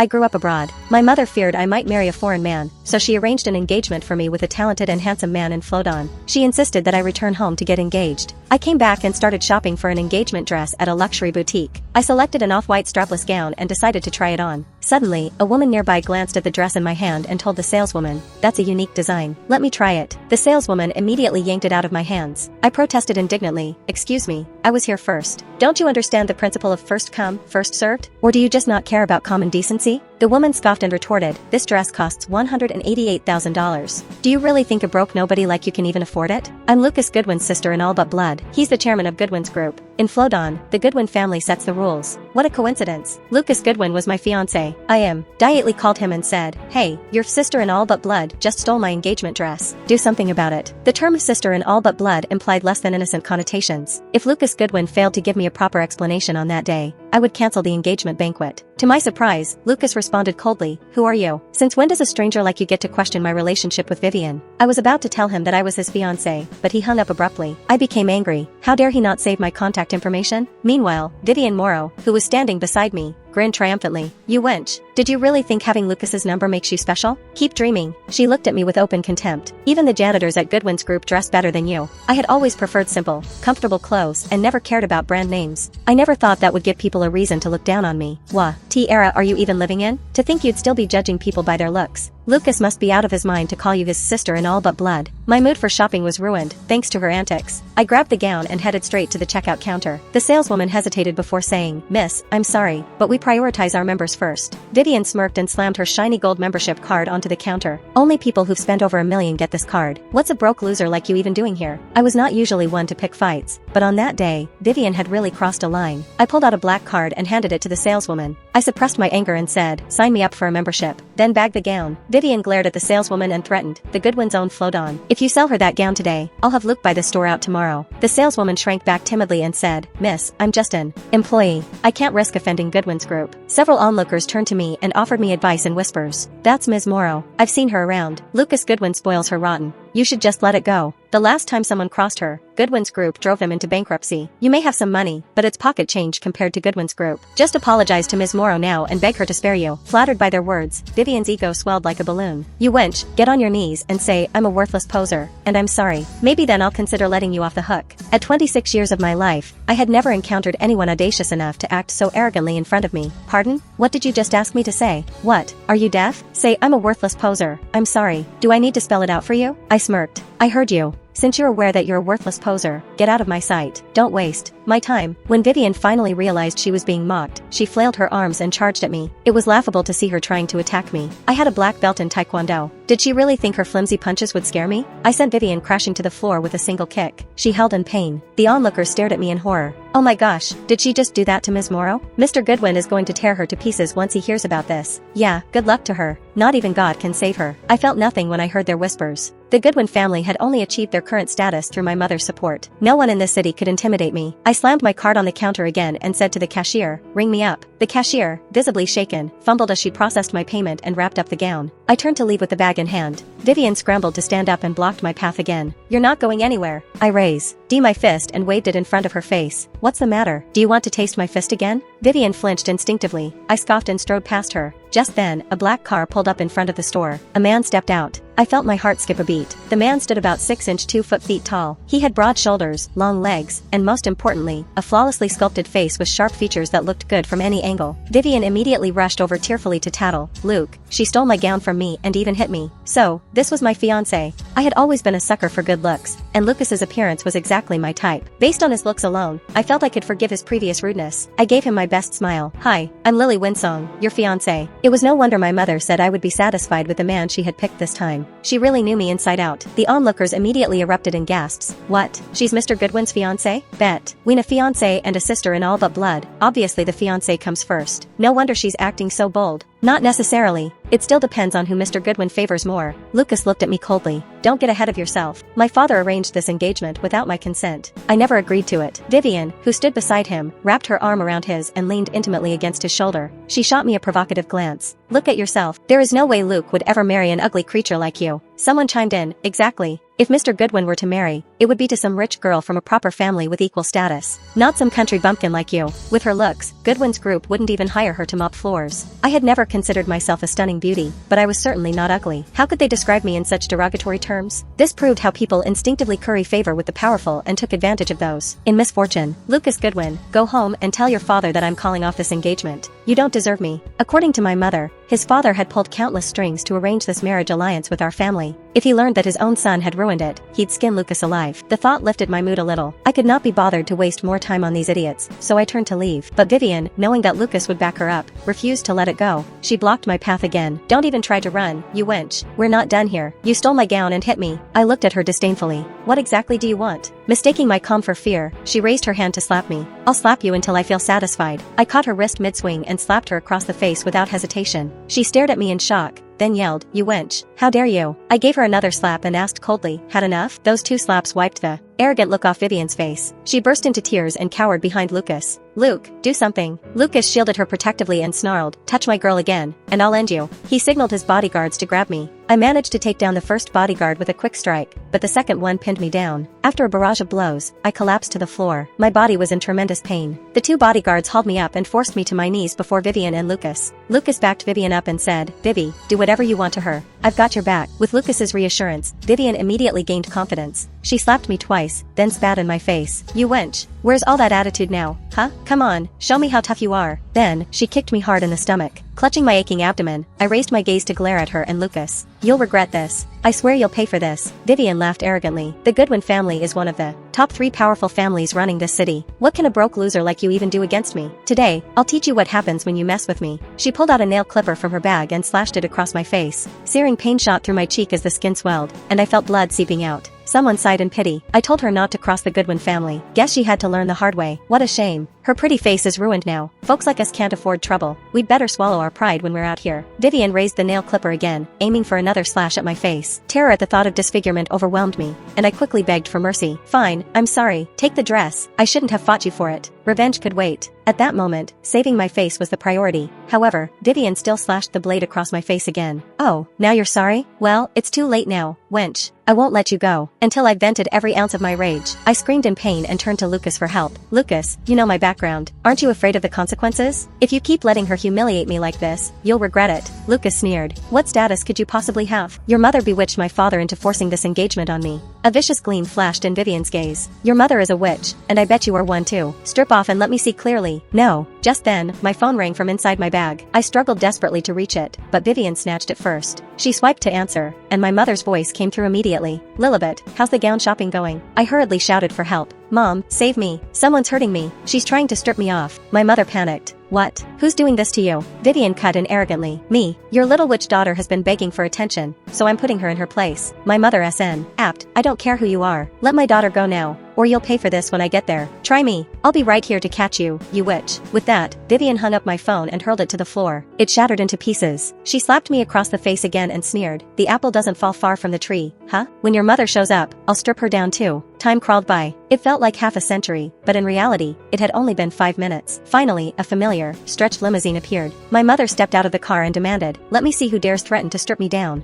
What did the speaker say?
I grew up abroad. My mother feared I might marry a foreign man, so she arranged an engagement for me with a talented and handsome man in Flodon. She insisted that I return home to get engaged. I came back and started shopping for an engagement dress at a luxury boutique. I selected an off-white strapless gown and decided to try it on. Suddenly, a woman nearby glanced at the dress in my hand and told the saleswoman, "That's a unique design. Let me try it." The saleswoman immediately yanked it out of my hands. I protested indignantly, "Excuse me, I was here first. Don't you understand the principle of first come, first served? Or do you just not care about common decency?" The woman scoffed and retorted, "This dress costs $188,000. Do you really think a broke nobody like you can even afford it? I'm Lucas Goodwin's sister in all but blood. He's the chairman of Goodwin's group. In Flodon, the Goodwin family sets the rules." What a coincidence. Lucas Goodwin was my fiancé. I immediately called him and said, "Hey, your sister in all but blood just stole my engagement dress. Do something about it." The term sister in all but blood implied less than innocent connotations. If Lucas Goodwin failed to give me a proper explanation on that day, I would cancel the engagement banquet. To my surprise, Lucas responded coldly, "Who are you? Since when does a stranger like you get to question my relationship with Vivian?" I was about to tell him that I was his fiancé, but he hung up abruptly. I became angry. How dare he not save my contact information? Meanwhile, Vivian Morrow, who was standing beside me, grinned triumphantly. "You wench. Did you really think having Lucas's number makes you special? Keep dreaming." She looked at me with open contempt. "Even the janitors at Goodwin's group dress better than you." I had always preferred simple, comfortable clothes and never cared about brand names. I never thought that would give people a reason to look down on me. What era are you even living in? To think you'd still be judging people by their looks. Lucas must be out of his mind to call you his sister in all but blood. My mood for shopping was ruined, thanks to her antics. I grabbed the gown and headed straight to the checkout counter. The saleswoman hesitated before saying, "Miss, I'm sorry, but we prioritize our members first." Vivian smirked and slammed her shiny gold membership card onto the counter. "Only people who've spent over $1 million get this card. What's a broke loser like you even doing here?" I was not usually one to pick fights, but on that day, Vivian had really crossed a line. I pulled out a black card and handed it to the saleswoman. I suppressed my anger and said, "Sign me up for a membership, then bag the gown." Vivian glared at the saleswoman and threatened, "The Goodwin's own Flodon. If you sell her that gown today, I'll have Luke buy the store out tomorrow." The saleswoman shrank back timidly and said, "Miss, I'm just an employee. I can't risk offending Goodwin's group." Several onlookers turned to me and offered me advice in whispers. "That's Ms. Morrow. I've seen her around. Lucas Goodwin spoils her rotten. You should just let it go. The last time someone crossed her, Goodwin's group drove them into bankruptcy. You may have some money, but it's pocket change compared to Goodwin's group. Just apologize to Ms. Morrow now and beg her to spare you." Flattered by their words, Vivian's ego swelled like a balloon. "You wench, get on your knees and say, 'I'm a worthless poser, and I'm sorry.' Maybe then I'll consider letting you off the hook." At 26 years of my life, I had never encountered anyone audacious enough to act so arrogantly in front of me. "Pardon? What did you just ask me to say? What? Are you deaf? Say, 'I'm a worthless poser. I'm sorry.' Do I need to spell it out for you?" I smirked. "I heard you. Since you're aware that you're a worthless poser, get out of my sight. Don't waste my time." When Vivian finally realized she was being mocked, she flailed her arms and charged at me. It was laughable to see her trying to attack me. I had a black belt in Taekwondo. Did she really think her flimsy punches would scare me? I sent Vivian crashing to the floor with a single kick. She held in pain. The onlookers stared at me in horror. "Oh my gosh, did she just do that to Ms. Morrow? Mr. Goodwin is going to tear her to pieces once he hears about this." Yeah, good luck to her. Not even God can save her. I felt nothing when I heard their whispers. The Goodwin family had only achieved their current status through my mother's support. No one in this city could intimidate me. I slammed my card on the counter again and said to the cashier, "Ring me up." The cashier, visibly shaken, fumbled as she processed my payment and wrapped up the gown. I turned to leave with the bag in hand. Vivian scrambled to stand up and blocked my path again. "You're not going anywhere." I raised my fist and waved it in front of her face. "What's the matter? Do you want to taste my fist again?" Vivian flinched instinctively. I scoffed and strode past her. Just then, a black car pulled up in front of the store. A man stepped out. I felt my heart skip a beat. The man stood about 6 inch 2 feet tall. He had broad shoulders, long legs, and most importantly, a flawlessly sculpted face with sharp features that looked good from any angle. Vivian immediately rushed over tearfully to tattle. "Luke, she stole my gown from me and even hit me." So, this was my fiancé. I had always been a sucker for good looks, and Lucas's appearance was exactly my type. Based on his looks alone, I felt I could forgive his previous rudeness. I gave him my best smile. "Hi, I'm Lily Winsong, your fiancé." It was no wonder my mother said I would be satisfied with the man she had picked this time. She really knew me inside out. The onlookers immediately erupted in gasps. "What? She's Mr. Goodwin's fiancé? Bet. We'n a fiancé and a sister in all but blood. Obviously the fiancé comes first. No wonder she's acting so bold." "Not necessarily. It still depends on who Mr. Goodwin favors more." Lucas looked at me coldly. "Don't get ahead of yourself. My father arranged this engagement without my consent. I never agreed to it." Vivian, who stood beside him, wrapped her arm around his and leaned intimately against his shoulder. She shot me a provocative glance. "Look at yourself. There is no way Luke would ever marry an ugly creature like you." Someone chimed in, exactly. If Mr. Goodwin were to marry, it would be to some rich girl from a proper family with equal status. Not some country bumpkin like you. With her looks, Goodwin's group wouldn't even hire her to mop floors. I had never considered myself a stunning beauty, but I was certainly not ugly. How could they describe me in such derogatory terms? This proved how people instinctively curry favor with the powerful and took advantage of those in misfortune. Lucas Goodwin, go home and tell your father that I'm calling off this engagement. You don't deserve me. According to my mother, his father had pulled countless strings to arrange this marriage alliance with our family. If he learned that his own son had ruined it, he'd skin Lucas alive. The thought lifted my mood a little. I could not be bothered to waste more time on these idiots, so I turned to leave. But Vivian, knowing that Lucas would back her up, refused to let it go. She blocked my path again. Don't even try to run, you wench. We're not done here. You stole my gown and hit me. I looked at her disdainfully. What exactly do you want? Mistaking my calm for fear, she raised her hand to slap me. I'll slap you until I feel satisfied. I caught her wrist mid-swing and slapped her across the face without hesitation. She stared at me in shock, then yelled, you wench. How dare you? I gave her another slap and asked coldly, had enough? Those 2 slaps wiped the arrogant look off Vivian's face. She burst into tears and cowered behind Lucas. Luke, do something. Lucas shielded her protectively and snarled, touch my girl again, and I'll end you. He signaled his bodyguards to grab me. I managed to take down the first bodyguard with a quick strike, but the second one pinned me down. After a barrage of blows, I collapsed to the floor. My body was in tremendous pain. The 2 bodyguards hauled me up and forced me to my knees before Vivian and Lucas. Lucas backed Vivian up and said, Vivi, do whatever you want to her. I've got your back. With Lucas's reassurance, Vivian immediately gained confidence. She slapped me twice, then spat in my face. You wench. Where's all that attitude now, huh? Come on, show me how tough you are. Then, she kicked me hard in the stomach. Clutching my aching abdomen, I raised my gaze to glare at her and Lucas. You'll regret this. I swear you'll pay for this. Vivian laughed arrogantly. The Goodwin family is one of the top 3 powerful families running this city. What can a broke loser like you even do against me? Today, I'll teach you what happens when you mess with me. She pulled out a nail clipper from her bag and slashed it across my face. Searing pain shot through my cheek as the skin swelled, and I felt blood seeping out. Someone sighed in pity. I told her not to cross the Goodwin family. Guess she had to learn the hard way. What a shame. Her pretty face is ruined now. Folks like us can't afford trouble. We'd better swallow our pride when we're out here. Vivian raised the nail clipper again, aiming for another slash at my face. Terror at the thought of disfigurement overwhelmed me, and I quickly begged for mercy. Fine, I'm sorry. Take the dress. I shouldn't have fought you for it. Revenge could wait. At that moment, saving my face was the priority. However, Vivian still slashed the blade across my face again. Oh, now you're sorry? Well, it's too late now, wench. I won't let you go until I've vented every ounce of my rage. I screamed in pain and turned to Lucas for help. Lucas, you know my background. Aren't you afraid of the consequences? If you keep letting her humiliate me like this, you'll regret it. Lucas sneered. What status could you possibly have? Your mother bewitched my father into forcing this engagement on me. A vicious gleam flashed in Vivian's gaze. Your mother is a witch, and I bet you are one too. Strip off and let me see clearly. No. Just then, my phone rang from inside my bag. I struggled desperately to reach it, but Vivian snatched it first. She swiped to answer, and my mother's voice came through immediately. Lilibet, how's the gown shopping going? I hurriedly shouted for help. Mom, save me. Someone's hurting me. She's trying to strip me off. My mother panicked. What? Who's doing this to you? Vivian cut in arrogantly. Me. Your little witch daughter has been begging for attention, so I'm putting her in her place. My mother SN. Apt. I don't care who you are. Let my daughter go now, or you'll pay for this when I get there. Try me. I'll be right here to catch you, you witch. With that, Vivian hung up my phone and hurled it to the floor. It shattered into pieces. She slapped me across the face again and sneered. The apple doesn't fall far from the tree, huh? When your mother shows up, I'll strip her down too. Time crawled by. It felt like half a century, but in reality, it had only been 5 minutes. Finally, a familiar, stretched limousine appeared. My mother stepped out of the car and demanded, "Let me see who dares threaten to strip me down."